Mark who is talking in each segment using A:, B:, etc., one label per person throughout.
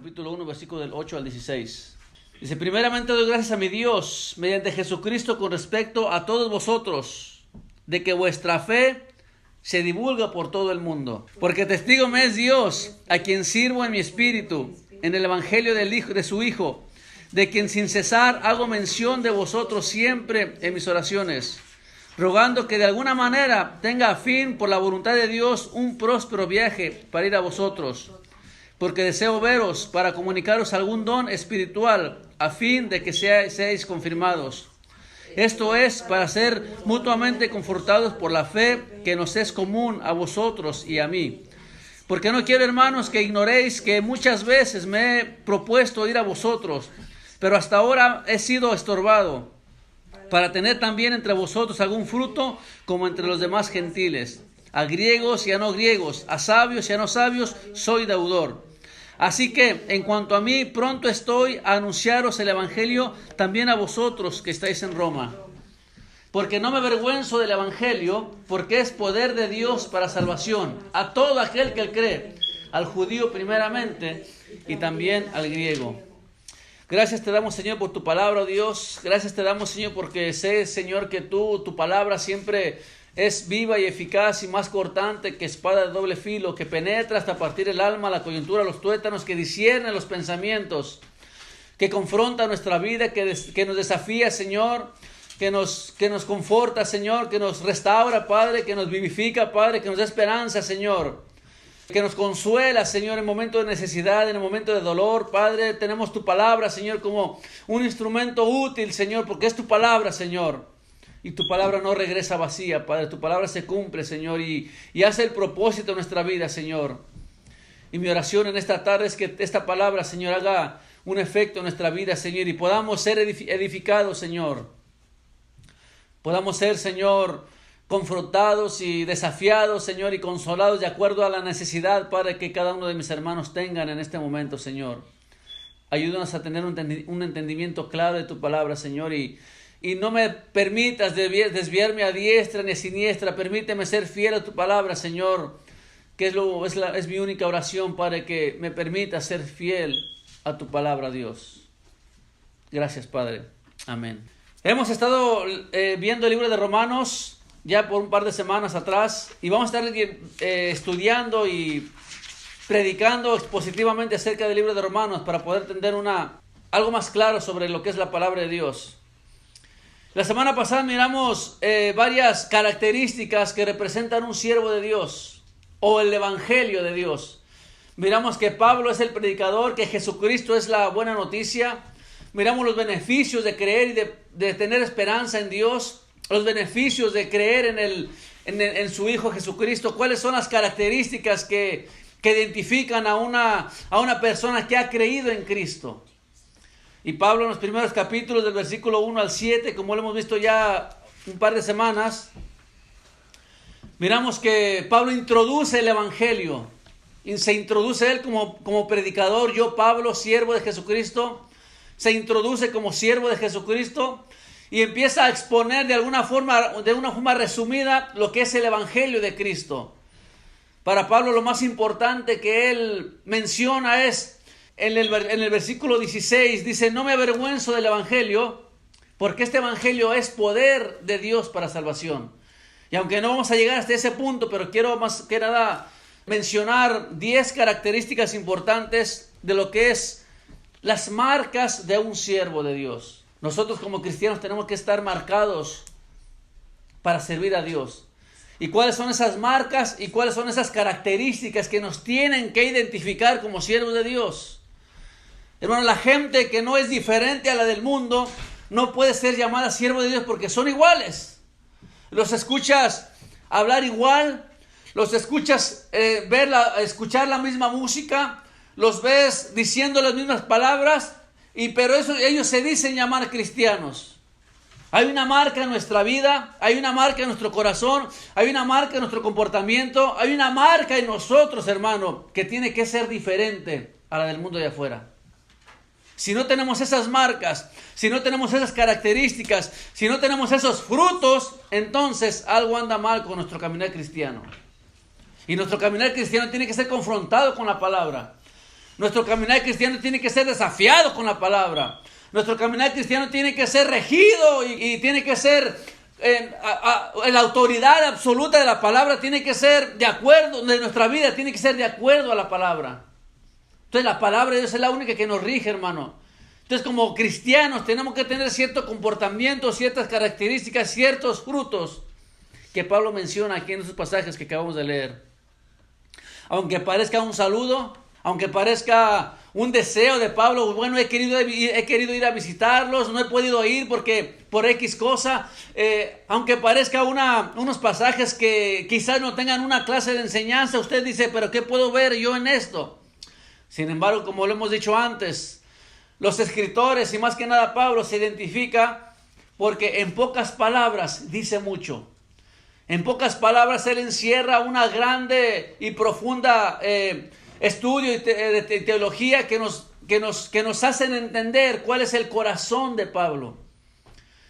A: capítulo 1, versículo del 8 al 16. Dice, primeramente doy gracias a mi Dios, mediante Jesucristo, con respecto a todos vosotros, de que vuestra fe se divulga por todo el mundo. Porque testigo me es Dios, a quien sirvo en mi espíritu, en el evangelio de su Hijo, de quien sin cesar hago mención de vosotros siempre en mis oraciones, rogando que de alguna manera tenga a fin, por la voluntad de Dios, un próspero viaje para ir a vosotros, porque deseo veros para comunicaros algún don espiritual, a fin de que seáis confirmados. Esto es, para ser mutuamente confortados por la fe que nos es común a vosotros y a mí. Porque no quiero, hermanos, que ignoréis que muchas veces me he propuesto ir a vosotros, pero hasta ahora he sido estorbado, para tener también entre vosotros algún fruto como entre los demás gentiles. A griegos y a no griegos, a sabios y a no sabios, soy deudor. Así que, en cuanto a mí, pronto estoy a anunciaros el evangelio también a vosotros que estáis en Roma. Porque no me avergüenzo del evangelio, porque es poder de Dios para salvación a todo aquel que cree, al judío primeramente y también al griego. Gracias te damos, Señor, por tu palabra, oh Dios. Gracias te damos, Señor, porque sé, Señor, que tu palabra siempre es viva y eficaz y más cortante que espada de doble filo, que penetra hasta partir el alma, la coyuntura, los tuétanos, que discierne los pensamientos, que confronta nuestra vida, que nos desafía, Señor, que nos conforta, Señor, que nos restaura, Padre, que nos vivifica, Padre, que nos da esperanza, Señor, que nos consuela, Señor, en momentos de necesidad, en el momento de dolor, Padre. Tenemos tu palabra, Señor, como un instrumento útil, Señor, porque es tu palabra, Señor. Y tu palabra no regresa vacía, Padre. Tu palabra se cumple, Señor, y hace el propósito de nuestra vida, Señor. Y mi oración en esta tarde es que esta palabra, Señor, haga un efecto en nuestra vida, Señor, y podamos ser edificados, Señor. Podamos ser, Señor, confrontados y desafiados, Señor, y consolados de acuerdo a la necesidad, Padre, que cada uno de mis hermanos tengan en este momento, Señor. Ayúdanos a tener un entendimiento claro de tu palabra, Señor, y no me permitas desviarme a diestra ni a siniestra. Permíteme ser fiel a tu palabra, Señor, que es mi única oración, Padre, que me permita ser fiel a tu palabra, Dios. Gracias, Padre. Amén. Hemos estado viendo el libro de Romanos ya por un par de semanas atrás, y vamos a estar estudiando y predicando expositivamente acerca del libro de Romanos para poder tener algo más claro sobre lo que es la palabra de Dios. La semana pasada miramos varias características que representan un siervo de Dios o el evangelio de Dios. Miramos que Pablo es el predicador, que Jesucristo es la buena noticia. Miramos los beneficios de creer y de tener esperanza en Dios, los beneficios de creer en su Hijo Jesucristo. ¿Cuáles son las características que identifican a una persona que ha creído en Cristo? Y Pablo, en los primeros capítulos, del versículo 1 al 7, como lo hemos visto ya un par de semanas, miramos que Pablo introduce el evangelio. Y se introduce él como predicador. Yo, Pablo, siervo de Jesucristo, se introduce como siervo de Jesucristo y empieza a exponer de una forma resumida lo que es el evangelio de Cristo. Para Pablo, lo más importante que él menciona es en el versículo 16, dice, no me avergüenzo del evangelio, porque este evangelio es poder de Dios para salvación. Y aunque no vamos a llegar hasta ese punto, pero quiero más que nada mencionar 10 características importantes de lo que es las marcas de un siervo de Dios. Nosotros como cristianos tenemos que estar marcados para servir a Dios. ¿Y cuáles son esas marcas y cuáles son esas características que nos tienen que identificar como siervos de Dios? Hermano, la gente que no es diferente a la del mundo no puede ser llamada siervo de Dios porque son iguales. Los escuchas hablar igual, los escuchas escuchar la misma música, los ves diciendo las mismas palabras, pero ellos se dicen llamar cristianos. Hay una marca en nuestra vida, hay una marca en nuestro corazón, hay una marca en nuestro comportamiento, hay una marca en nosotros, hermano, que tiene que ser diferente a la del mundo de afuera. Si no tenemos esas marcas, si no tenemos esas características, si no tenemos esos frutos, entonces algo anda mal con nuestro caminar cristiano. Y nuestro caminar cristiano tiene que ser confrontado con la palabra. Nuestro caminar cristiano tiene que ser desafiado con la palabra. Nuestro caminar cristiano tiene que ser regido y tiene que ser la autoridad absoluta de la palabra, tiene que ser de acuerdo, de nuestra vida tiene que ser de acuerdo a la palabra. Entonces la palabra de Dios es la única que nos rige, hermano. Entonces como cristianos tenemos que tener cierto comportamiento, ciertas características, ciertos frutos que Pablo menciona aquí en esos pasajes que acabamos de leer. Aunque parezca un saludo, aunque parezca un deseo de Pablo, bueno, he querido ir a visitarlos, no he podido ir porque por X cosa, aunque parezca unos pasajes que quizás no tengan una clase de enseñanza, usted dice, pero ¿qué puedo ver yo en esto? Sin embargo, como lo hemos dicho antes, los escritores y más que nada Pablo se identifica porque en pocas palabras dice mucho. En pocas palabras él encierra una grande y profunda estudio de teología que nos hacen entender cuál es el corazón de Pablo.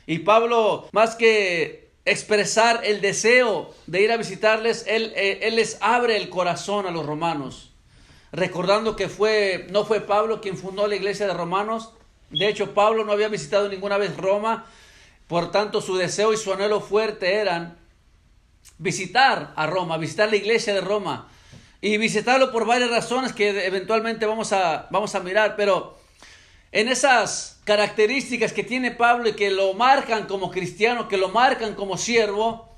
A: Y Pablo, más que expresar el deseo de ir a visitarles, él les abre el corazón a los romanos. Recordando que no fue Pablo quien fundó la iglesia de Romanos. De hecho, Pablo no había visitado ninguna vez Roma. Por tanto, su deseo y su anhelo fuerte eran visitar a Roma, visitar la iglesia de Roma. Y visitarlo por varias razones que eventualmente vamos a mirar. Pero en esas características que tiene Pablo y que lo marcan como cristiano, que lo marcan como siervo,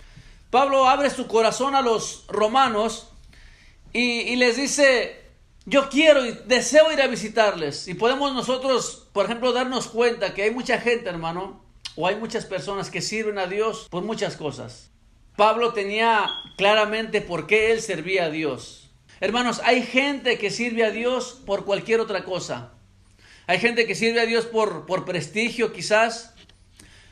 A: Pablo abre su corazón a los romanos y les dice: yo quiero y deseo ir a visitarles. Y podemos nosotros, por ejemplo, darnos cuenta que hay mucha gente, hermano, o hay muchas personas que sirven a Dios por muchas cosas. Pablo tenía claramente por qué él servía a Dios. Hermanos, hay gente que sirve a Dios por cualquier otra cosa. Hay gente que sirve a Dios por prestigio quizás.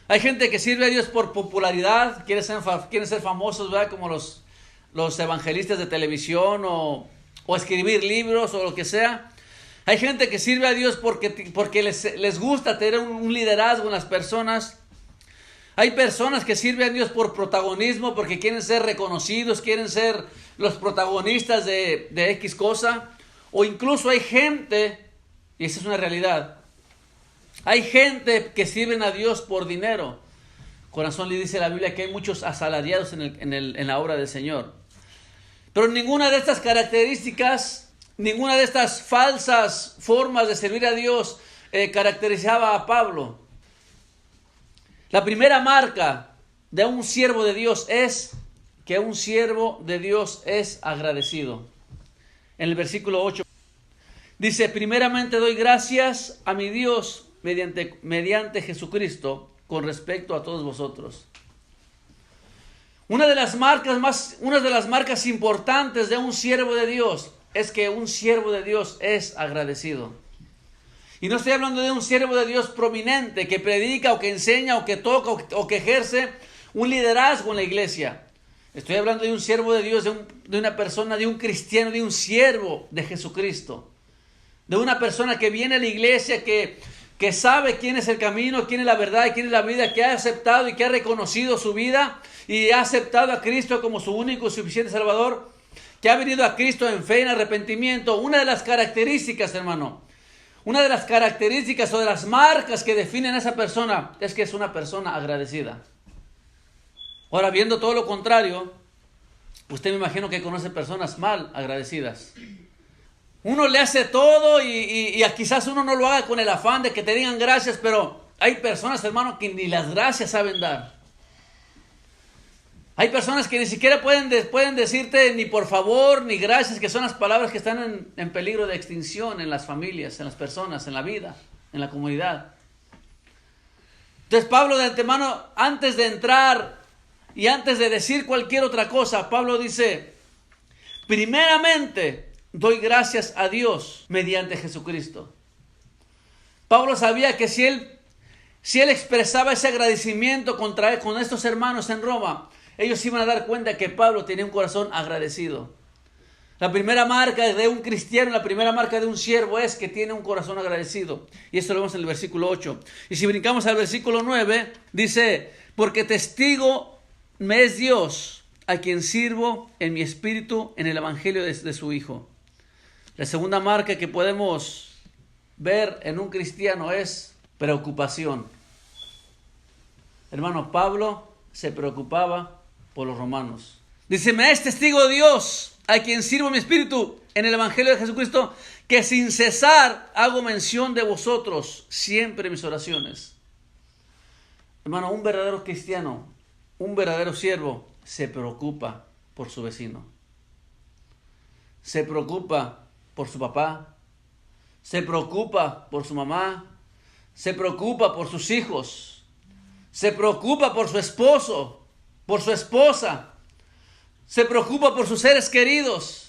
A: Hay gente que sirve a Dios por popularidad. Quieren ser famosos, ¿verdad? Como los evangelistas de televisión o escribir libros o lo que sea. Hay gente que sirve a Dios porque les gusta tener un liderazgo en las personas. Hay personas que sirven a Dios por protagonismo, porque quieren ser reconocidos, quieren ser los protagonistas de X cosa. O incluso hay gente, y esa es una realidad, hay gente que sirven a Dios por dinero. Corazón le dice la Biblia que hay muchos asalariados en la obra del Señor. Pero ninguna de estas características, ninguna de estas falsas formas de servir a Dios caracterizaba a Pablo. La primera marca de un siervo de Dios es que un siervo de Dios es agradecido. En el versículo 8 dice: primeramente doy gracias a mi Dios mediante Jesucristo con respecto a todos vosotros. Una de las marcas importantes de un siervo de Dios es que un siervo de Dios es agradecido. Y no estoy hablando de un siervo de Dios prominente que predica o que enseña o que toca o que ejerce un liderazgo en la iglesia. Estoy hablando de un siervo de Dios, de una persona, de un cristiano, de un siervo de Jesucristo. De una persona que viene a la iglesia, que sabe quién es el camino, quién es la verdad y quién es la vida, que ha aceptado y que ha reconocido su vida y ha aceptado a Cristo como su único y suficiente Salvador, que ha venido a Cristo en fe, en arrepentimiento. Una de las características, hermano, una de las características o de las marcas que definen a esa persona es que es una persona agradecida. Ahora, viendo todo lo contrario, usted me imagino que conoce personas mal agradecidas. Uno le hace todo y quizás uno no lo haga con el afán de que te digan gracias, pero hay personas, hermano, que ni las gracias saben dar. Hay personas que ni siquiera pueden decirte ni por favor ni gracias, que son las palabras que están en peligro de extinción en las familias, en las personas, en la vida, en la comunidad. Entonces Pablo, de antemano, antes de entrar y antes de decir cualquier otra cosa, Pablo dice: primeramente doy gracias a Dios mediante Jesucristo. Pablo sabía que si él expresaba ese agradecimiento con estos hermanos en Roma, ellos iban a dar cuenta que Pablo tenía un corazón agradecido. La primera marca de un cristiano, la primera marca de un siervo es que tiene un corazón agradecido. Y esto lo vemos en el versículo 8. Y si brincamos al versículo 9, dice: porque testigo me es Dios, a quien sirvo en mi espíritu en el evangelio de su Hijo. La segunda marca que podemos ver en un cristiano es preocupación. Hermano, Pablo se preocupaba por los romanos. Dice, me es testigo Dios, a quien sirvo mi espíritu en el Evangelio de Jesucristo, que sin cesar hago mención de vosotros siempre en mis oraciones. Hermano, un verdadero cristiano, un verdadero siervo, se preocupa por su vecino. Se preocupa por su papá. Se preocupa por su mamá. Se preocupa por sus hijos. Se preocupa por su esposo, por su esposa. Se preocupa por sus seres queridos.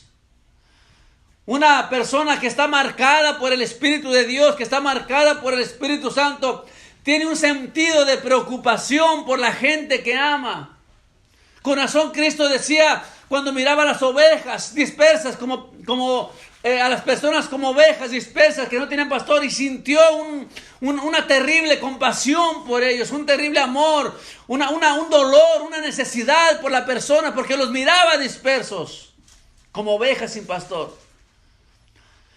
A: Una persona que está marcada por el Espíritu de Dios, que está marcada por el Espíritu Santo, tiene un sentido de preocupación por la gente que ama. Con razón Cristo decía, cuando miraba a las ovejas dispersas, a las personas como ovejas dispersas que no tienen pastor, y sintió una terrible compasión por ellos, un terrible amor, un dolor, una necesidad por la persona, porque los miraba dispersos, como ovejas sin pastor.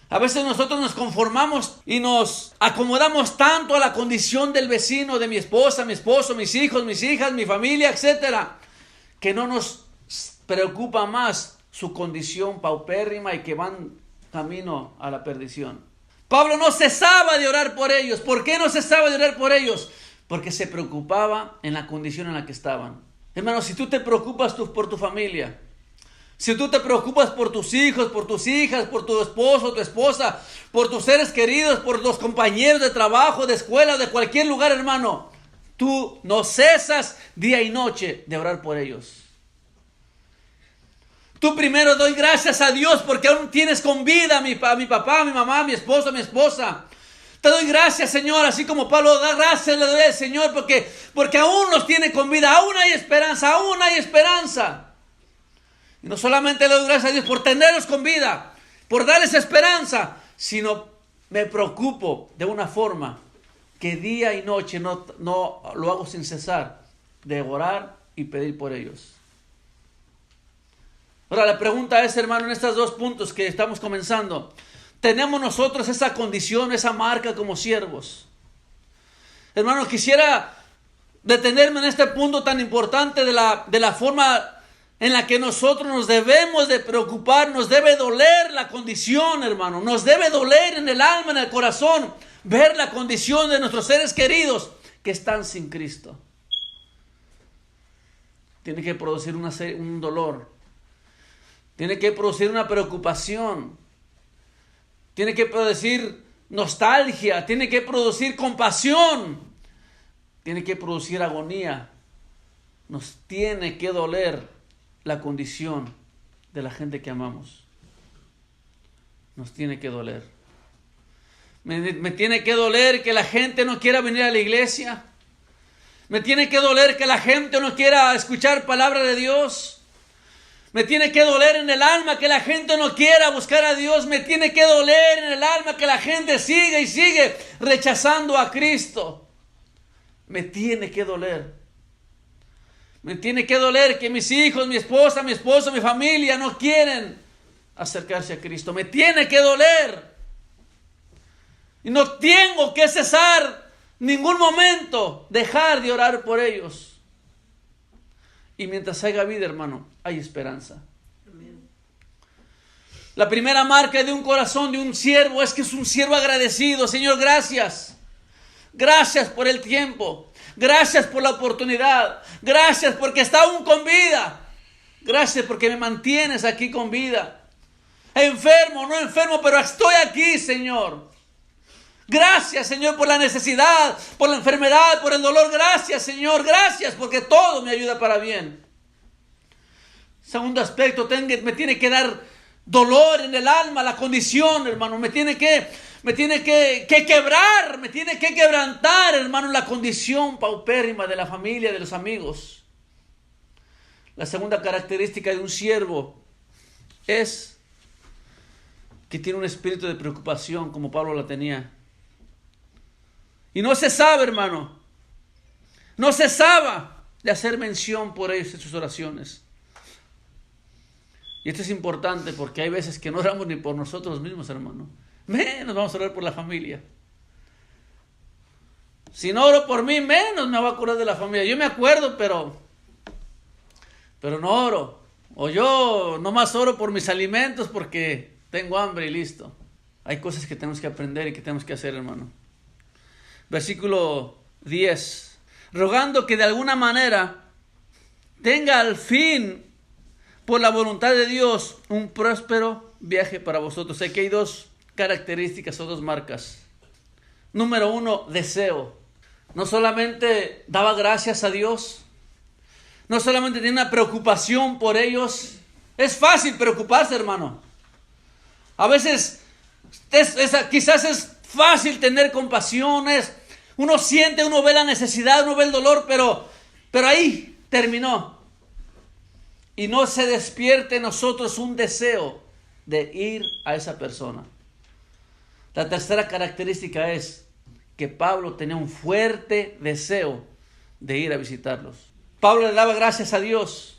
A: A veces nosotros nos conformamos y nos acomodamos tanto a la condición del vecino, de mi esposa, mi esposo, mis hijos, mis hijas, mi familia, etcétera, que no nos preocupa más su condición paupérrima y que van camino a la perdición. Pablo no cesaba de orar por ellos. ¿Por qué no cesaba de orar por ellos? Porque se preocupaba en la condición en la que estaban. Hermano, si tú te preocupas por tu familia, si tú te preocupas por tus hijos, por tus hijas, por tu esposo, tu esposa, por tus seres queridos, por los compañeros de trabajo, de escuela, de cualquier lugar, hermano, tú no cesas día y noche de orar por ellos. Tú primero doy gracias a Dios porque aún tienes con vida a mi papá, mi mamá, mi esposo, mi esposa. Te doy gracias, Señor, así como Pablo da gracias, le doy al Señor porque aún los tiene con vida, aún hay esperanza, aún hay esperanza. Y no solamente le doy gracias a Dios por tenerlos con vida, por darles esperanza, sino me preocupo de una forma que día y noche no lo hago sin cesar de orar y pedir por ellos. Ahora la pregunta es, hermano, en estos dos puntos que estamos comenzando, ¿tenemos nosotros esa condición, esa marca como siervos? Hermano, quisiera detenerme en este punto tan importante de la forma en la que nosotros nos debemos de preocupar. Nos debe doler la condición, hermano. Nos debe doler en el alma, en el corazón, ver la condición de nuestros seres queridos que están sin Cristo. Tiene que producir un dolor. Tiene que producir una preocupación. Tiene que producir nostalgia. Tiene que producir compasión. Tiene que producir agonía. Nos tiene que doler la condición de la gente que amamos. Nos tiene que doler. Me tiene que doler que la gente no quiera venir a la iglesia. Me tiene que doler que la gente no quiera escuchar palabra de Dios. Me tiene que doler en el alma que la gente no quiera buscar a Dios. Me tiene que doler en el alma que la gente sigue y sigue rechazando a Cristo. Me tiene que doler. Me tiene que doler que mis hijos, mi esposa, mi esposo, mi familia no quieren acercarse a Cristo. Me tiene que doler. Y no tengo que cesar ningún momento, dejar de orar por ellos. Y mientras haya vida, hermano, hay esperanza. La primera marca de un corazón de un siervo es que es un siervo agradecido. Señor, gracias. Gracias por el tiempo. Gracias por la oportunidad. Gracias porque está aún con vida. Gracias porque me mantienes aquí con vida. Enfermo, no enfermo, pero estoy aquí, Señor. Gracias, Señor, por la necesidad, por la enfermedad, por el dolor. Gracias, Señor. Gracias porque todo me ayuda para bien. Segundo aspecto, me tiene que dar dolor en el alma, la condición, hermano. Me tiene que quebrar, me tiene que quebrantar, hermano, la condición paupérrima de la familia, de los amigos. La segunda característica de un siervo es que tiene un espíritu de preocupación, como Pablo la tenía. Y no cesaba, hermano, no cesaba de hacer mención por ellos en sus oraciones. Y esto es importante porque hay veces que no oramos ni por nosotros mismos, hermano. Menos vamos a orar por la familia. Si no oro por mí, menos me voy a acordar de la familia. Yo me acuerdo, pero no oro. O yo nomás oro por mis alimentos porque tengo hambre y listo. Hay cosas que tenemos que aprender y que tenemos que hacer, hermano. Versículo 10. Rogando que de alguna manera tenga al fin, por la voluntad de Dios, un próspero viaje para vosotros. Aquí hay dos características o dos marcas. Número 1, deseo. No solamente daba gracias a Dios, no solamente tenía una preocupación por ellos. Es fácil preocuparse, hermano. A veces quizás es fácil tener compasiones. Uno siente, uno ve la necesidad, uno ve el dolor, pero ahí terminó. Y no se despierte en nosotros un deseo de ir a esa persona. La tercera característica es que Pablo tenía un fuerte deseo de ir a visitarlos. Pablo le daba gracias a Dios.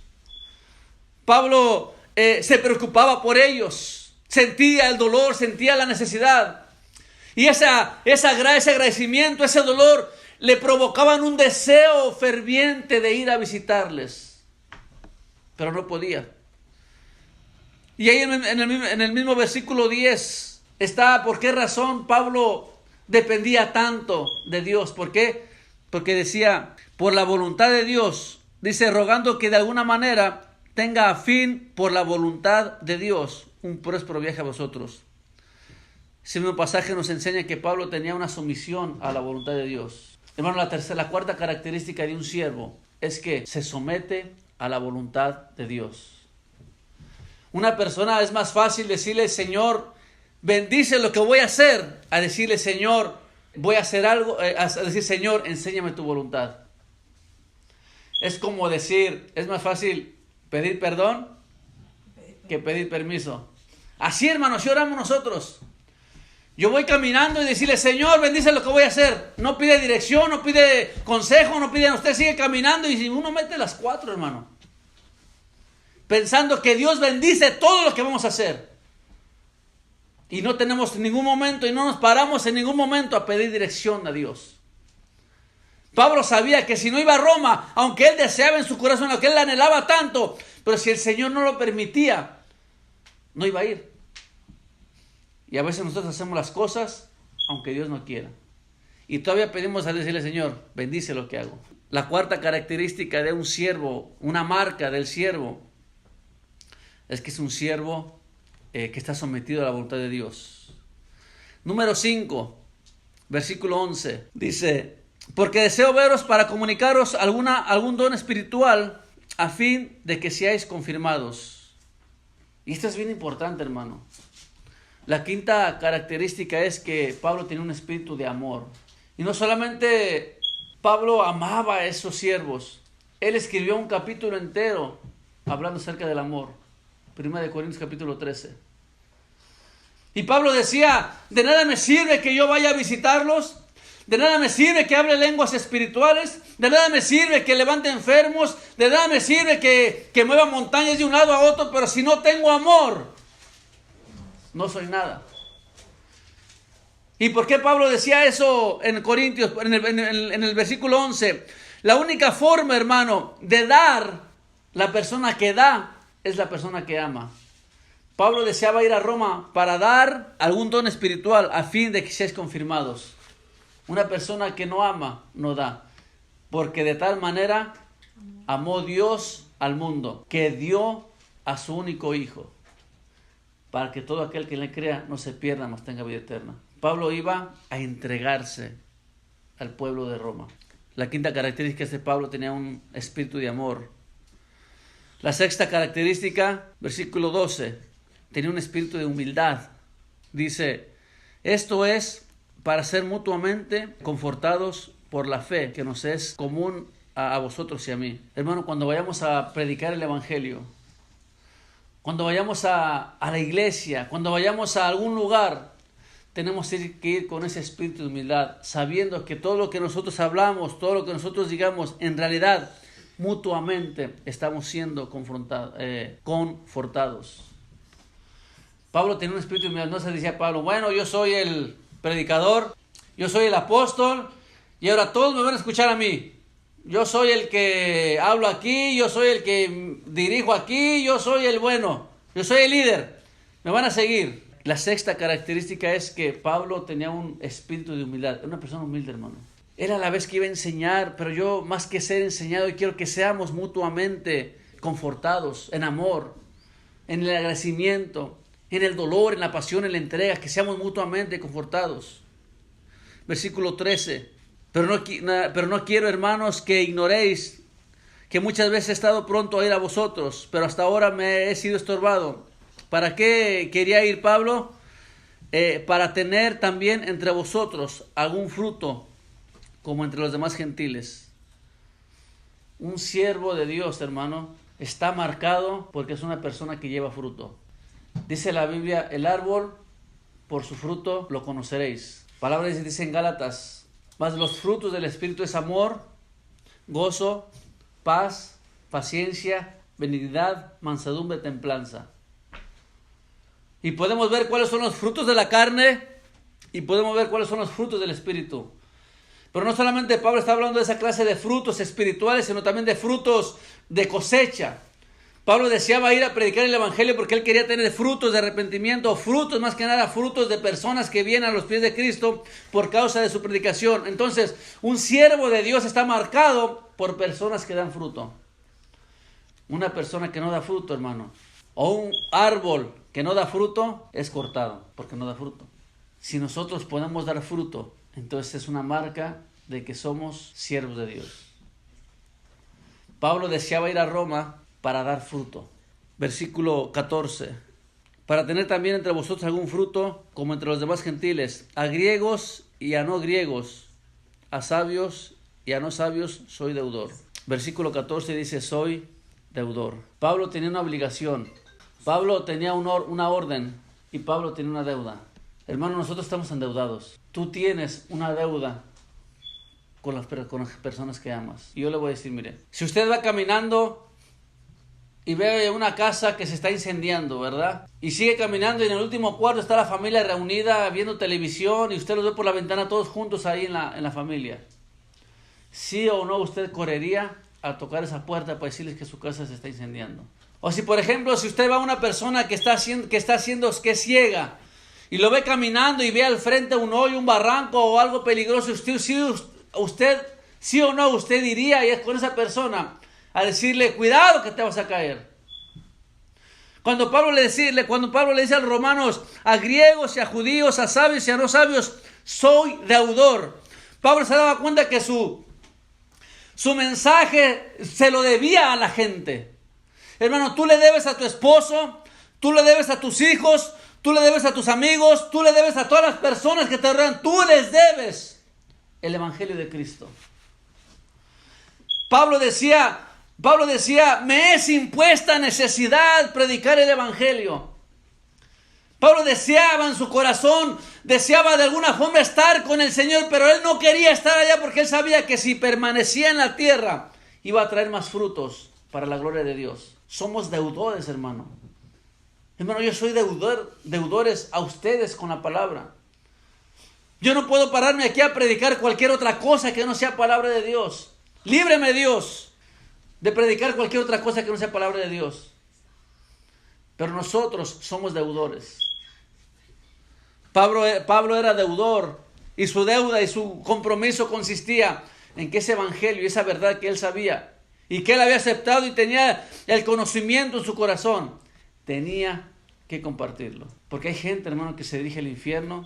A: Pablo se preocupaba por ellos. Sentía el dolor, sentía la necesidad. Y ese agradecimiento, ese dolor, le provocaban un deseo ferviente de ir a visitarles. Pero no podía. Y ahí en el mismo versículo 10 está por qué razón Pablo dependía tanto de Dios. ¿Por qué? Porque decía, por la voluntad de Dios, dice, rogando que de alguna manera tenga a fin, por la voluntad de Dios, un próspero viaje a vosotros. Ese mismo pasaje nos enseña que Pablo tenía una sumisión a la voluntad de Dios. Hermano, la cuarta característica de un siervo es que se somete a la voluntad de Dios. Una persona es más fácil decirle, Señor, bendice lo que voy a hacer, a decirle, Señor, voy a hacer algo, a decir, Señor, enséñame tu voluntad. Es como decir, es más fácil pedir perdón que pedir permiso. Así, hermanos, si oramos nosotros. Yo voy caminando y decirle, Señor, bendice lo que voy a hacer. No pide dirección, no pide consejo, no pide, usted sigue caminando y si uno mete las 4, hermano. Pensando que Dios bendice todo lo que vamos a hacer. Y no tenemos ningún momento y no nos paramos en ningún momento a pedir dirección a Dios. Pablo sabía que si no iba a Roma, aunque él deseaba en su corazón, aunque él anhelaba tanto, pero si el Señor no lo permitía, no iba a ir. Y a veces nosotros hacemos las cosas aunque Dios no quiera. Y todavía pedimos a decirle, Señor, bendice lo que hago. La cuarta característica de un siervo, una marca del siervo, es que es un siervo que está sometido a la voluntad de Dios. Número 5, versículo 11, dice, porque deseo veros para comunicaros algún don espiritual a fin de que seáis confirmados. Y esto es bien importante, hermano. La quinta característica es que Pablo tenía un espíritu de amor. Y no solamente Pablo amaba a esos siervos, él escribió un capítulo entero hablando acerca del amor. 1 Corintios capítulo 13. Y Pablo decía, de nada me sirve que yo vaya a visitarlos, de nada me sirve que hable lenguas espirituales, de nada me sirve que levante enfermos, de nada me sirve que mueva montañas de un lado a otro, pero si no tengo amor, no soy nada. ¿Y por qué Pablo decía eso en Corintios, en el versículo 11? La única forma, hermano, de dar, la persona que da, es la persona que ama. Pablo deseaba ir a Roma para dar algún don espiritual a fin de que seáis confirmados. Una persona que no ama, no da. Porque de tal manera amó Dios al mundo, que dio a su único hijo, para que todo aquel que le crea no se pierda, mas tenga vida eterna. Pablo iba a entregarse al pueblo de Roma. La quinta característica es que Pablo tenía un espíritu de amor. La sexta característica, versículo 12, tenía un espíritu de humildad. Dice, esto es para ser mutuamente confortados por la fe que nos es común a vosotros y a mí. Hermano, cuando vayamos a predicar el evangelio, cuando vayamos a la iglesia, cuando vayamos a algún lugar, tenemos que ir con ese espíritu de humildad, sabiendo que todo lo que nosotros hablamos, todo lo que nosotros digamos, en realidad mutuamente estamos siendo confortados. Pablo tenía un espíritu de humildad. No se decía Pablo, bueno, yo soy el predicador, yo soy el apóstol y ahora todos me van a escuchar a mí. Yo soy el que hablo aquí, yo soy el que dirijo aquí, yo soy el bueno, yo soy el líder, me van a seguir. La sexta característica es que Pablo tenía un espíritu de humildad, era una persona humilde, hermano. Él a la vez que iba a enseñar, pero yo más que ser enseñado, yo quiero que seamos mutuamente confortados en amor, en el agradecimiento, en el dolor, en la pasión, en la entrega, que seamos mutuamente confortados. Versículo 13. Pero no quiero, hermanos, que ignoréis que muchas veces he estado pronto a ir a vosotros, pero hasta ahora me he sido estorbado. ¿Para qué quería ir Pablo? Para tener también entre vosotros algún fruto, como entre los demás gentiles. Un siervo de Dios, hermano, está marcado porque es una persona que lleva fruto. Dice la Biblia, el árbol por su fruto lo conoceréis. Palabra dice en Gálatas, mas los frutos del Espíritu es amor, gozo, paz, paciencia, benignidad, mansedumbre, templanza. Y podemos ver cuáles son los frutos de la carne y podemos ver cuáles son los frutos del Espíritu. Pero no solamente Pablo está hablando de esa clase de frutos espirituales, sino también de frutos de cosecha. Pablo deseaba ir a predicar el Evangelio porque él quería tener frutos de arrepentimiento, frutos más que nada, frutos de personas que vienen a los pies de Cristo por causa de su predicación. Entonces, un siervo de Dios está marcado por personas que dan fruto. Una persona que no da fruto, hermano, o un árbol que no da fruto, es cortado porque no da fruto. Si nosotros podemos dar fruto, entonces es una marca de que somos siervos de Dios. Pablo deseaba ir a Roma para dar fruto. Versículo 14. Para tener también entre vosotros algún fruto, como entre los demás gentiles, a griegos y a no griegos, a sabios y a no sabios, soy deudor. Versículo 14 dice, soy deudor. Pablo tenía una obligación. Pablo tenía una orden y Pablo tenía una deuda. Hermano, nosotros estamos endeudados. Tú tienes una deuda con las personas que amas. Y yo le voy a decir, mire, si usted va caminando y ve una casa que se está incendiando, ¿verdad? Y sigue caminando y en el último cuarto está la familia reunida viendo televisión y usted los ve por la ventana todos juntos ahí en la familia. ¿Sí o no usted correría a tocar esa puerta para decirles que su casa se está incendiando? O si, por ejemplo, si usted va a una persona que es ciega y lo ve caminando y ve al frente un hoyo, un barranco o algo peligroso, usted sí o no usted iría con esa persona a decirle, cuidado que te vas a caer. Cuando Pablo le dice a los romanos, a griegos y a judíos, a sabios y a no sabios, soy deudor. Pablo se daba cuenta que su mensaje se lo debía a la gente. Hermano, tú le debes a tu esposo, tú le debes a tus hijos, tú le debes a tus amigos, tú le debes a todas las personas que te rodean, tú les debes el Evangelio de Cristo. Pablo decía, me es impuesta necesidad predicar el Evangelio. Pablo deseaba en su corazón, deseaba de alguna forma estar con el Señor, pero él no quería estar allá porque él sabía que si permanecía en la tierra, iba a traer más frutos para la gloria de Dios. Somos deudores, hermano. Hermano, yo soy deudores a ustedes con la palabra. Yo no puedo pararme aquí a predicar cualquier otra cosa que no sea palabra de Dios. Líbreme, Dios, de predicar cualquier otra cosa que no sea palabra de Dios. Pero nosotros somos deudores. Pablo era deudor y su deuda y su compromiso consistía en que ese evangelio y esa verdad que él sabía y que él había aceptado y tenía el conocimiento en su corazón, tenía que compartirlo. Porque hay gente, hermano, que se dirige al infierno.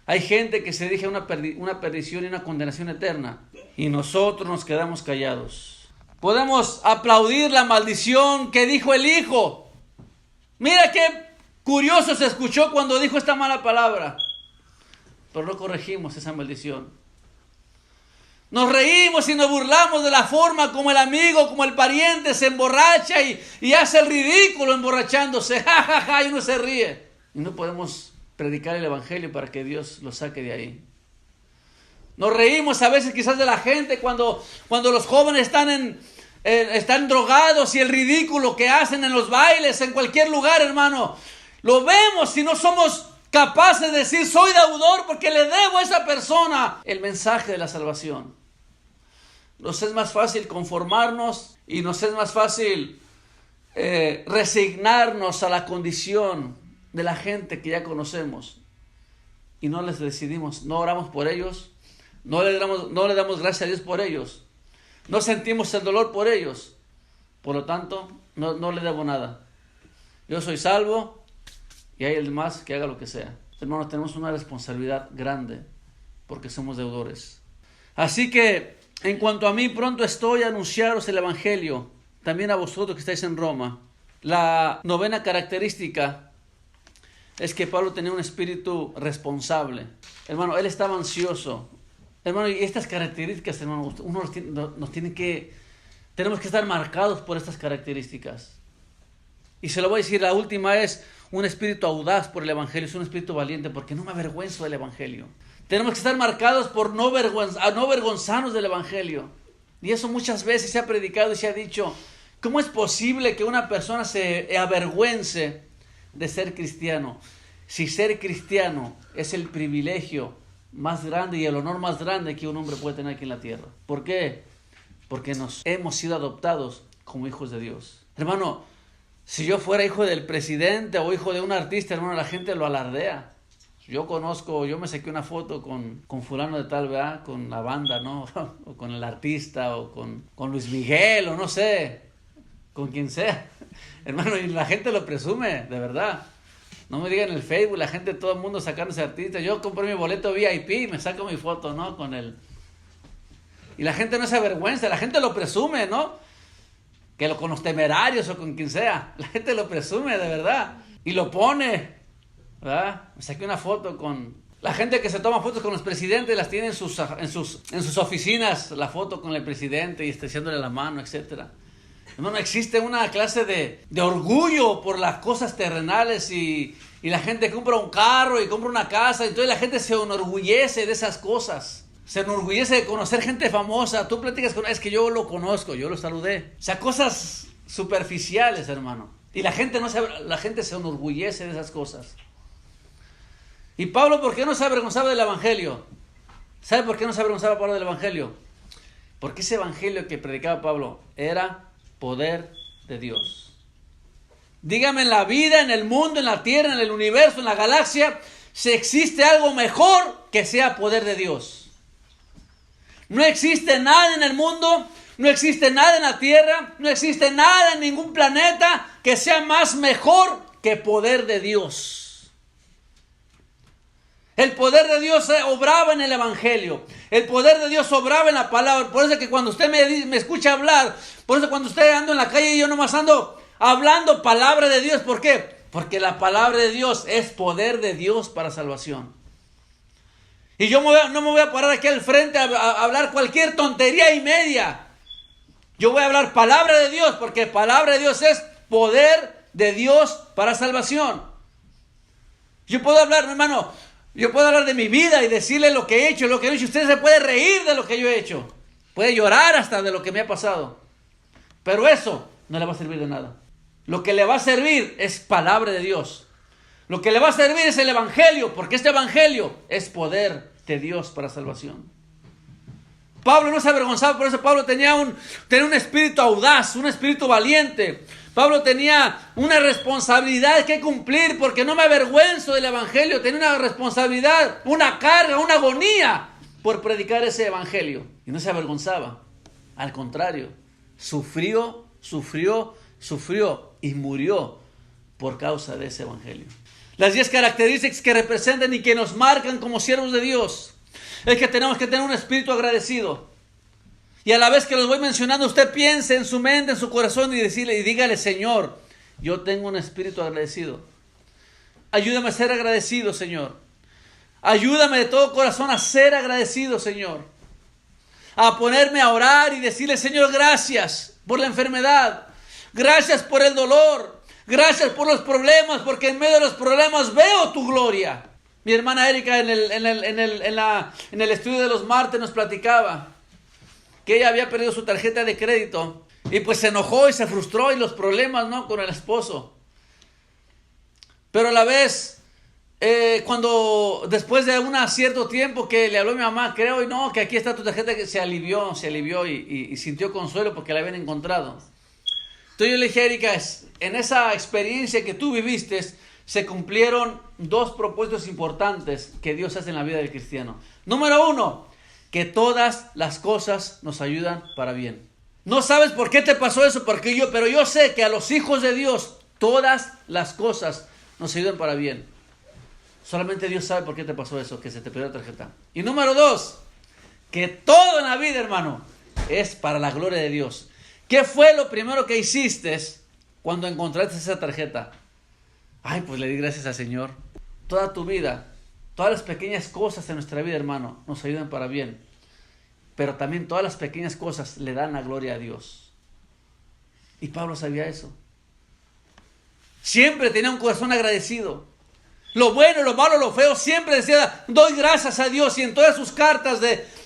A: Hay gente que se dirige a una perdición y una condenación eterna. Y nosotros nos quedamos callados. Podemos aplaudir la maldición que dijo el hijo. Mira qué curioso se escuchó cuando dijo esta mala palabra. Pero no corregimos esa maldición. Nos reímos y nos burlamos de la forma como el amigo, como el pariente se emborracha y hace el ridículo emborrachándose. Ja, ja, ja, y uno se ríe. Y no podemos predicar el evangelio para que Dios lo saque de ahí. Nos reímos a veces quizás de la gente cuando los jóvenes están están drogados y el ridículo que hacen en los bailes, en cualquier lugar, hermano. Lo vemos si no somos capaces de decir, soy deudor porque le debo a esa persona el mensaje de la salvación. Nos es más fácil conformarnos y nos es más fácil resignarnos a la condición de la gente que ya conocemos y no les decidimos, no oramos por ellos, no le damos gracias a Dios por ellos, no sentimos el dolor por ellos, por lo tanto no le debo nada. Yo soy salvo y hay el demás que haga lo que sea. Hermanos, tenemos una responsabilidad grande porque somos deudores. Así que en cuanto a mí, pronto estoy a anunciaros el evangelio, también a vosotros que estáis en Roma. La novena característica es que Pablo tenía un espíritu responsable. Hermano, él estaba ansioso. Hermano, y estas características, hermano, tenemos que estar marcados por estas características. Y se lo voy a decir, la última es un espíritu audaz por el evangelio, es un espíritu valiente, porque no me avergüenzo del evangelio. Tenemos que estar marcados por no avergonzarnos del evangelio. Y eso muchas veces se ha predicado y se ha dicho, ¿cómo es posible que una persona se avergüence de ser cristiano? Si ser cristiano es el privilegio más grande y el honor más grande que un hombre puede tener aquí en la tierra. ¿Por qué? Porque hemos sido adoptados como hijos de Dios. Hermano, si yo fuera hijo del presidente o hijo de un artista, hermano, la gente lo alardea. Yo me saqué una foto con fulano de tal, ¿verdad? Con la banda, ¿no? O con el artista, o con Luis Miguel, o no sé, con quien sea. Hermano, y la gente lo presume, de verdad. No me digan en el Facebook, la gente, todo el mundo sacándose artista. Yo compré mi boleto VIP, me saco mi foto, ¿no? Con él. Y la gente no se avergüenza, la gente lo presume, ¿no? Con los Temerarios o con quien sea. La gente lo presume, de verdad. Y lo pone, ¿verdad? Me saqué una foto con... La gente que se toma fotos con los presidentes las tiene en sus oficinas, la foto con el presidente y estrechándole la mano, etc. Hermano, existe una clase de orgullo por las cosas terrenales y la gente compra un carro y compra una casa, y entonces la gente se enorgullece de esas cosas. Se enorgullece de conocer gente famosa. Tú platicas con él, es que yo lo conozco, yo lo saludé. O sea, cosas superficiales, hermano. Y la gente se enorgullece de esas cosas. Y Pablo, ¿por qué no se avergonzaba del evangelio? ¿Sabe por qué no se avergonzaba Pablo del evangelio? Porque ese evangelio que predicaba Pablo era poder de Dios. Dígame, en la vida, en el mundo, en la tierra, en el universo, en la galaxia, si existe algo mejor que sea poder de Dios. No existe nada en el mundo, no existe nada en la tierra, no existe nada en ningún planeta que sea más mejor que poder de Dios. El poder de Dios obraba en el evangelio. El poder de Dios obraba en la palabra. Por eso que cuando usted me escucha hablar, por eso cuando usted ando en la calle y yo nomás ando hablando palabra de Dios. ¿Por qué? Porque la palabra de Dios es poder de Dios para salvación. Y yo no me voy a parar aquí al frente a hablar cualquier tontería y media. Yo voy a hablar palabra de Dios, porque palabra de Dios es poder de Dios para salvación. Yo puedo hablar, hermano, de mi vida y decirle lo que he hecho, Usted se puede reír de lo que yo he hecho. Puede llorar hasta de lo que me ha pasado. Pero eso no le va a servir de nada. Lo que le va a servir es palabra de Dios. Lo que le va a servir es el evangelio, porque este evangelio es poder de Dios para salvación. Pablo no se avergonzaba, por eso Pablo tenía un espíritu audaz, un espíritu valiente. Pablo tenía una responsabilidad que cumplir, porque no me avergüenzo del evangelio. Tenía una responsabilidad, una carga, una agonía por predicar ese evangelio. Y no se avergonzaba. Al contrario, sufrió y murió por causa de ese evangelio. Las 10 características que representan y que nos marcan como siervos de Dios es que tenemos que tener un espíritu agradecido. Y a la vez que los voy mencionando, usted piense en su mente, en su corazón y dígale: Señor, yo tengo un espíritu agradecido. Ayúdame a ser agradecido, Señor. Ayúdame de todo corazón a ser agradecido, Señor. A ponerme a orar y decirle: Señor, gracias por la enfermedad. Gracias por el dolor. Gracias por los problemas, porque en medio de los problemas veo tu gloria. Mi hermana Erika en el estudio de los martes nos platicaba que ella había perdido su tarjeta de crédito Y pues se enojó y se frustró y los problemas, ¿no?, con el esposo. Pero a la vez, cuando después de un cierto tiempo que le habló a mi mamá, creo, y no, que aquí está tu tarjeta, que se alivió y sintió consuelo porque la habían encontrado. Entonces yo le dije, Erika, en esa experiencia que tú viviste, se cumplieron dos propósitos importantes que Dios hace en la vida del cristiano. Número uno, que todas las cosas nos ayudan para bien. No sabes por qué te pasó eso, pero yo sé que a los hijos de Dios todas las cosas nos ayudan para bien. Solamente Dios sabe por qué te pasó eso, que se te perdió la tarjeta. Y número dos, que todo en la vida, hermano, es para la gloria de Dios. ¿Qué fue lo primero que hiciste cuando encontraste esa tarjeta? Ay, pues le di gracias al Señor. Toda tu vida, todas las pequeñas cosas en nuestra vida, hermano, nos ayudan para bien. Pero también todas las pequeñas cosas le dan la gloria a Dios. Y Pablo sabía eso. Siempre tenía un corazón agradecido. Lo bueno, lo malo, lo feo, siempre decía, doy gracias a Dios. Y en todas sus cartas,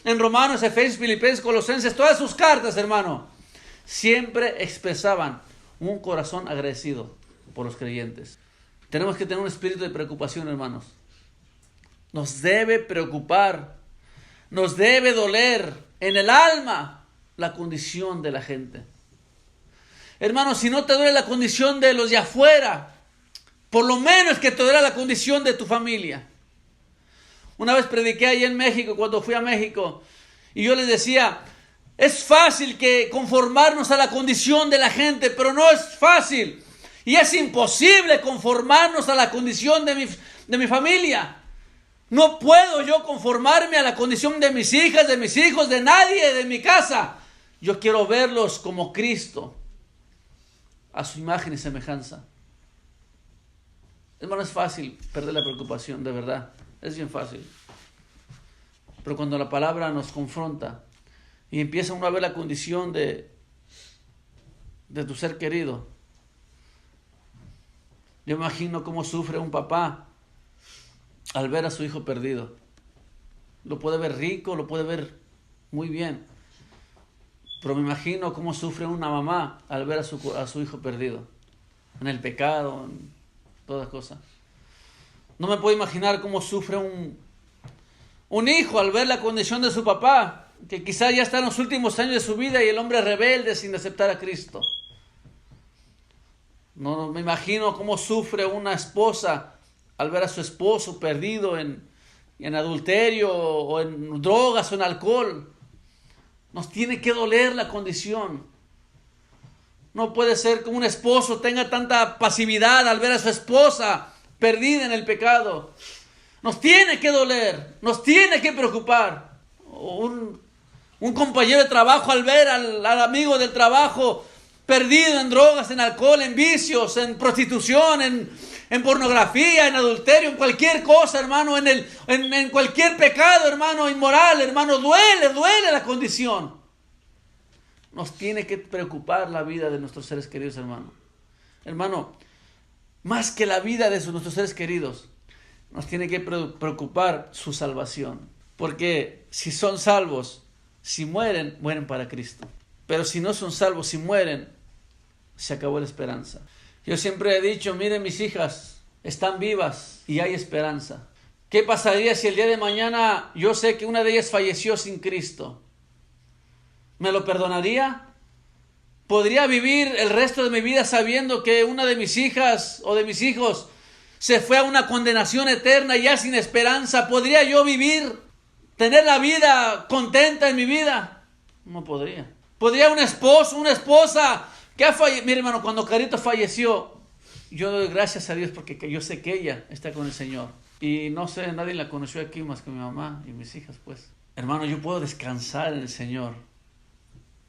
A: en Romanos, Efesios, Filipenses, Colosenses, todas sus cartas, hermano, siempre expresaban un corazón agradecido por los creyentes. Tenemos que tener un espíritu de preocupación, hermanos. Nos debe preocupar, nos debe doler en el alma la condición de la gente. Hermanos, si no te duele la condición de los de afuera, por lo menos que te duele la condición de tu familia. Una vez prediqué ahí en México, cuando fui a México, y yo les decía, es fácil que conformarnos a la condición de la gente, pero no es fácil. Y es imposible conformarnos a la condición de mi familia. No puedo yo conformarme a la condición de mis hijas, de mis hijos, de nadie, de mi casa. Yo quiero verlos como Cristo, a su imagen y semejanza. Hermano, es fácil perder la preocupación, de verdad. Es bien fácil. Pero cuando la palabra nos confronta y empieza uno a ver la condición de tu ser querido, yo me imagino cómo sufre un papá al ver a su hijo perdido. Lo puede ver rico, lo puede ver muy bien. Pero me imagino cómo sufre una mamá al ver a su hijo perdido. En el pecado, en todas cosas. No me puedo imaginar cómo sufre un hijo al ver la condición de su papá, que quizás ya está en los últimos años de su vida y el hombre rebelde sin aceptar a Cristo. No me imagino cómo sufre una esposa al ver a su esposo perdido en adulterio o en drogas o en alcohol. Nos tiene que doler la condición. No puede ser que un esposo tenga tanta pasividad al ver a su esposa perdida en el pecado. Nos tiene que doler, nos tiene que preocupar. Un compañero de trabajo al ver al amigo del trabajo perdido en drogas, en alcohol, en vicios, en prostitución, en pornografía, en adulterio, en cualquier cosa, hermano, en cualquier pecado, hermano, inmoral, hermano, duele la condición. Nos tiene que preocupar la vida de nuestros seres queridos, hermano. Hermano, más que la vida de nuestros seres queridos, nos tiene que preocupar su salvación. Porque si son salvos, si mueren, mueren para Cristo. Pero si no son salvos, si mueren, se acabó la esperanza. Yo siempre he dicho, miren mis hijas, están vivas y hay esperanza. ¿Qué pasaría si el día de mañana yo sé que una de ellas falleció sin Cristo? ¿Me lo perdonaría? ¿Podría vivir el resto de mi vida sabiendo que una de mis hijas o de mis hijos se fue a una condenación eterna ya sin esperanza? ¿Podría yo vivir, tener la vida contenta en mi vida? No podría. ¿Podría un esposo, una esposa que ha fallecido? Mire, hermano, cuando Carito falleció, yo doy gracias a Dios porque yo sé que ella está con el Señor. Y no sé, nadie la conoció aquí más que mi mamá y mis hijas, pues. Hermano, yo puedo descansar en el Señor.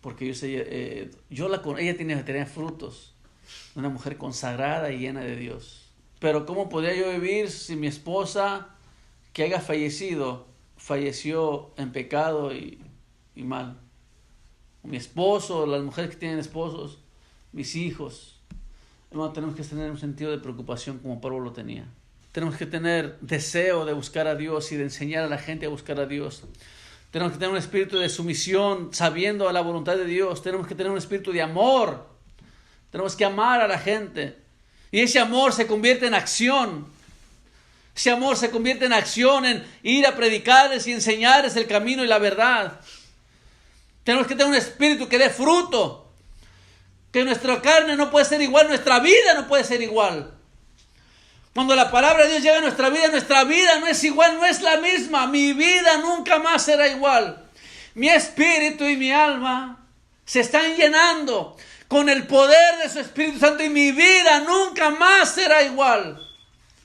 A: Porque yo sé, ella tenía frutos. Una mujer consagrada y llena de Dios. Pero ¿cómo podría yo vivir si mi esposa que haya fallecido, falleció en pecado y mal? Mi esposo, las mujeres que tienen esposos, mis hijos. Hermano, tenemos que tener un sentido de preocupación como Pablo lo tenía. Tenemos que tener deseo de buscar a Dios y de enseñar a la gente a buscar a Dios. Tenemos que tener un espíritu de sumisión, sabiendo a la voluntad de Dios. Tenemos que tener un espíritu de amor. Tenemos que amar a la gente. Y ese amor se convierte en acción. Ese amor se convierte en acción, en ir a predicarles y enseñarles el camino y la verdad. Tenemos que tener un espíritu que dé fruto. Que nuestra carne no puede ser igual, nuestra vida no puede ser igual. Cuando la palabra de Dios llega a nuestra vida no es igual, no es la misma. Mi vida nunca más será igual. Mi espíritu y mi alma se están llenando con el poder de su Espíritu Santo y mi vida nunca más será igual.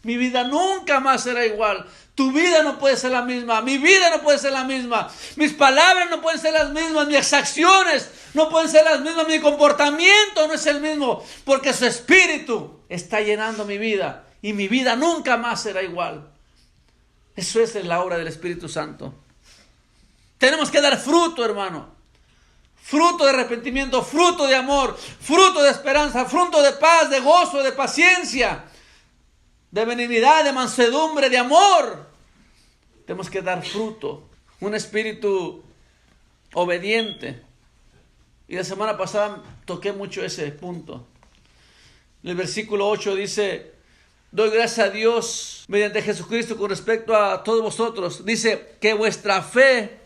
A: Mi vida nunca más será igual. Tu vida no puede ser la misma. Mi vida no puede ser la misma. Mis palabras no pueden ser las mismas. Mis acciones no pueden ser las mismas. Mi comportamiento no es el mismo. Porque su Espíritu está llenando mi vida. Y mi vida nunca más será igual. Eso es la obra del Espíritu Santo. Tenemos que dar fruto, hermano. Fruto de arrepentimiento, fruto de amor, fruto de esperanza, fruto de paz, de gozo, de paciencia, de benignidad, de mansedumbre, de amor. Tenemos que dar fruto. Un espíritu obediente. Y la semana pasada toqué mucho ese punto. El versículo 8 dice: doy gracias a Dios mediante Jesucristo con respecto a todos vosotros. Dice que vuestra fe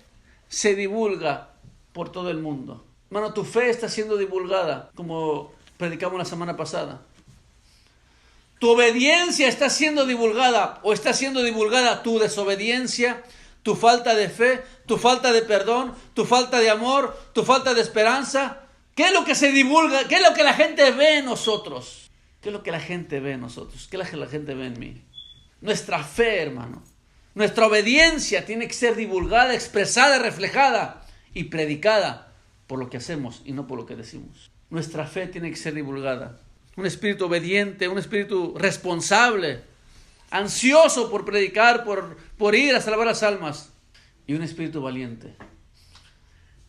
A: se divulga por todo el mundo. Hermano, tu fe está siendo divulgada, como predicamos la semana pasada. Tu obediencia está siendo divulgada, o está siendo divulgada tu desobediencia, tu falta de fe, tu falta de perdón, tu falta de amor, tu falta de esperanza. ¿Qué es lo que se divulga? ¿Qué es lo que la gente ve en nosotros? ¿Qué es lo que la gente ve en nosotros? ¿Qué es lo que la gente ve en mí? Nuestra fe, hermano. Nuestra obediencia tiene que ser divulgada, expresada, reflejada y predicada por lo que hacemos y no por lo que decimos. Nuestra fe tiene que ser divulgada. Un espíritu obediente, un espíritu responsable, ansioso por predicar, por ir a salvar las almas. Y un espíritu valiente.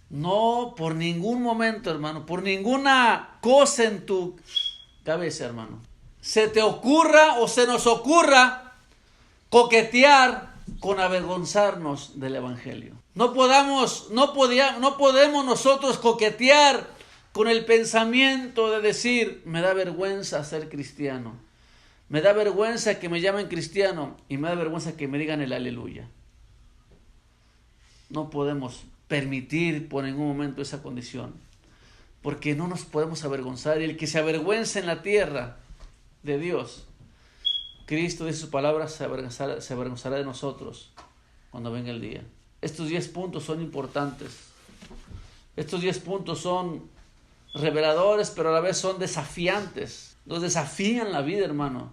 A: No por ningún momento, hermano, por ninguna cosa en tu cabeza, hermano, se te ocurra o se nos ocurra coquetear con avergonzarnos del Evangelio. No podemos nosotros coquetear con el pensamiento de decir: me da vergüenza ser cristiano, me da vergüenza que me llamen cristiano y me da vergüenza que me digan el aleluya. No podemos permitir por ningún momento esa condición. Porque no nos podemos avergonzar. Y el que se avergüenza en la tierra de Dios, Cristo de su palabra se avergonzará de nosotros cuando venga el día. Estos 10 puntos son importantes. Estos 10 puntos son reveladores, pero a la vez son desafiantes. Nos desafían la vida, hermano.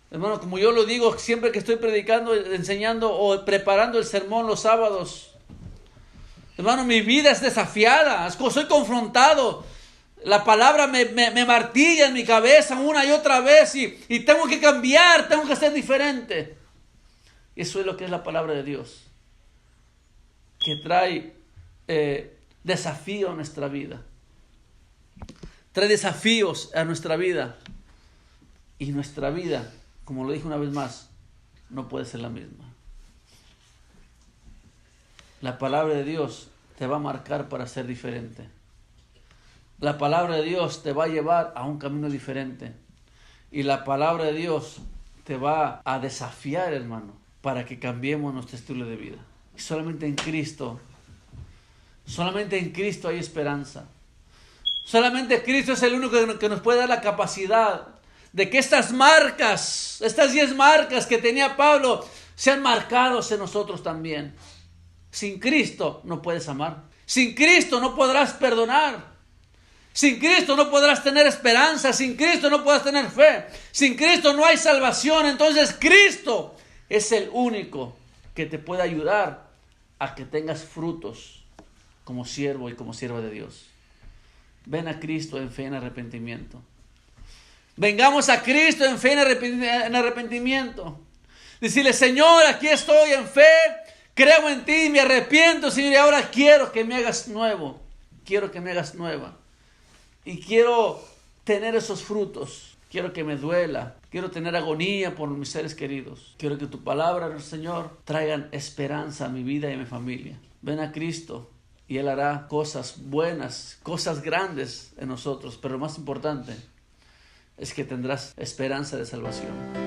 A: Hermano, como yo lo digo siempre que estoy predicando, enseñando o preparando el sermón los sábados. Hermano, mi vida es desafiada, soy confrontado. La palabra me martilla en mi cabeza una y otra vez y tengo que cambiar, tengo que ser diferente. Y eso es lo que es la palabra de Dios, que trae desafío a nuestra vida. Trae desafíos a nuestra vida. Y nuestra vida, como lo dije una vez más, no puede ser la misma. La palabra de Dios te va a marcar para ser diferente. La palabra de Dios te va a llevar a un camino diferente. Y la palabra de Dios te va a desafiar, hermano, para que cambiemos nuestro estilo de vida. Y solamente en Cristo hay esperanza. Solamente Cristo es el único que nos puede dar la capacidad de que estas 10 marcas que tenía Pablo, sean marcados en nosotros también. Sin Cristo no puedes amar. Sin Cristo no podrás perdonar. Sin Cristo no podrás tener esperanza. Sin Cristo no podrás tener fe. Sin Cristo no hay salvación. Entonces Cristo es el único que te puede ayudar a que tengas frutos como siervo y como sierva de Dios. Ven a Cristo en fe y en arrepentimiento. Vengamos a Cristo en fe y en arrepentimiento. Decirle: Señor, aquí estoy en fe. Creo en ti, me arrepiento, Señor, y ahora quiero que me hagas nuevo. Quiero que me hagas nueva. Y quiero tener esos frutos. Quiero que me duela. Quiero tener agonía por mis seres queridos. Quiero que tu palabra, Señor, traigan esperanza a mi vida y a mi familia. ven a Cristo y Él hará cosas buenas, cosas grandes en nosotros. Pero lo más importante es que tendrás esperanza de salvación.